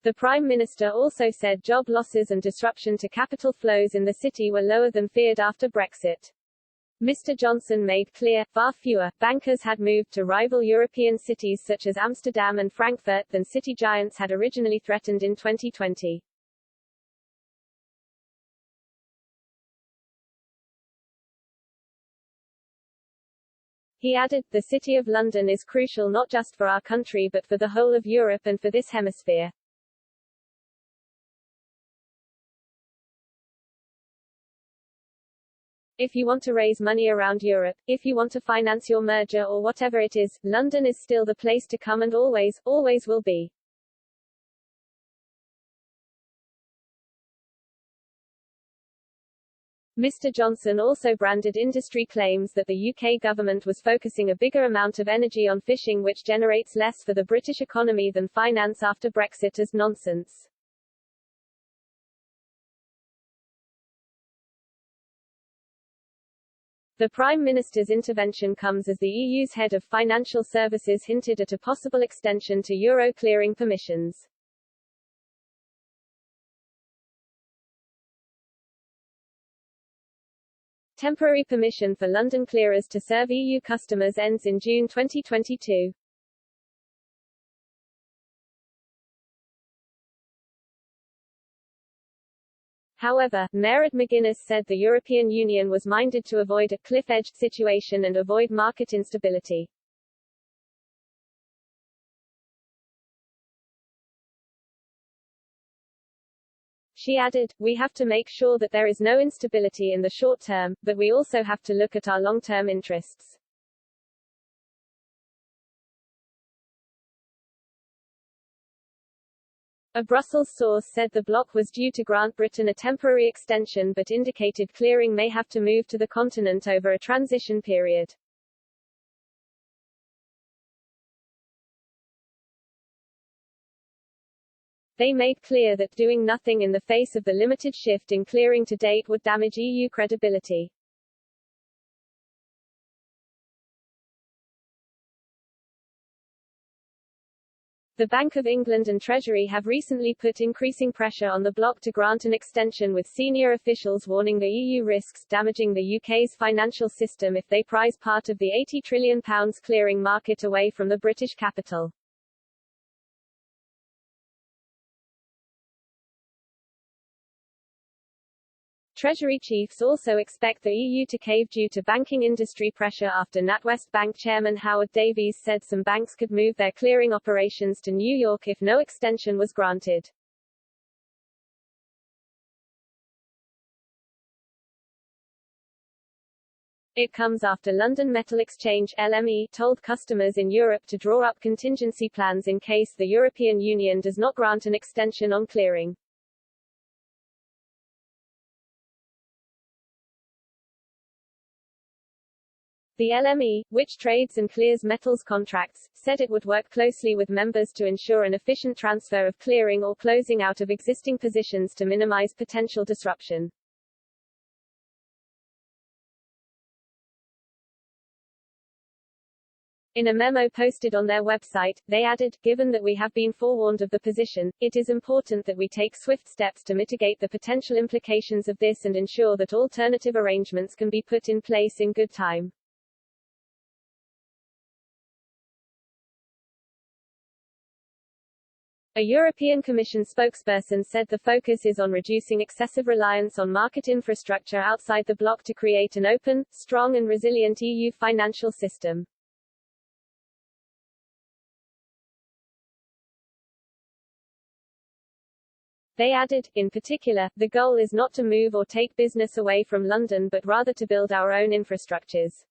The Prime Minister also said job losses and disruption to capital flows in the city were lower than feared after Brexit. Mr. Johnson made clear, far fewer bankers had moved to rival European cities such as Amsterdam and Frankfurt than city giants had originally threatened in 2020. He added, "The City of London is crucial not just for our country but for the whole of Europe and for this hemisphere." If you want to raise money around Europe, if you want to finance your merger or whatever it is, London is still the place to come and always, always will be. Mr. Johnson also branded industry claims that the UK government was focusing a bigger amount of energy on fishing, which generates less for the British economy than finance after Brexit, as nonsense. The Prime Minister's intervention comes as the EU's head of financial services hinted at a possible extension to euro clearing permissions. Temporary permission for London clearers to serve EU customers ends in June 2022. However, Mairead McGuinness said the European Union was minded to avoid a cliff-edge situation and avoid market instability. She added, "We have to make sure that there is no instability in the short term, but we also have to look at our long-term interests." A Brussels source said the bloc was due to grant Britain a temporary extension but indicated clearing may have to move to the continent over a transition period. They made clear that doing nothing in the face of the limited shift in clearing to date would damage EU credibility. The Bank of England and Treasury have recently put increasing pressure on the bloc to grant an extension, with senior officials warning the EU risks damaging the UK's financial system if they prize part of the £80 trillion clearing market away from the British capital. Treasury chiefs also expect the EU to cave due to banking industry pressure after NatWest Bank chairman Howard Davies said some banks could move their clearing operations to New York if no extension was granted. It comes after London Metal Exchange (LME) told customers in Europe to draw up contingency plans in case the European Union does not grant an extension on clearing. The LME, which trades and clears metals contracts, said it would work closely with members to ensure an efficient transfer of clearing or closing out of existing positions to minimize potential disruption. In a memo posted on their website, they added, "Given that we have been forewarned of the position, it is important that we take swift steps to mitigate the potential implications of this and ensure that alternative arrangements can be put in place in good time." A European Commission spokesperson said the focus is on reducing excessive reliance on market infrastructure outside the bloc to create an open, strong and resilient EU financial system. They added, in particular, the goal is not to move or take business away from London but rather to build our own infrastructures.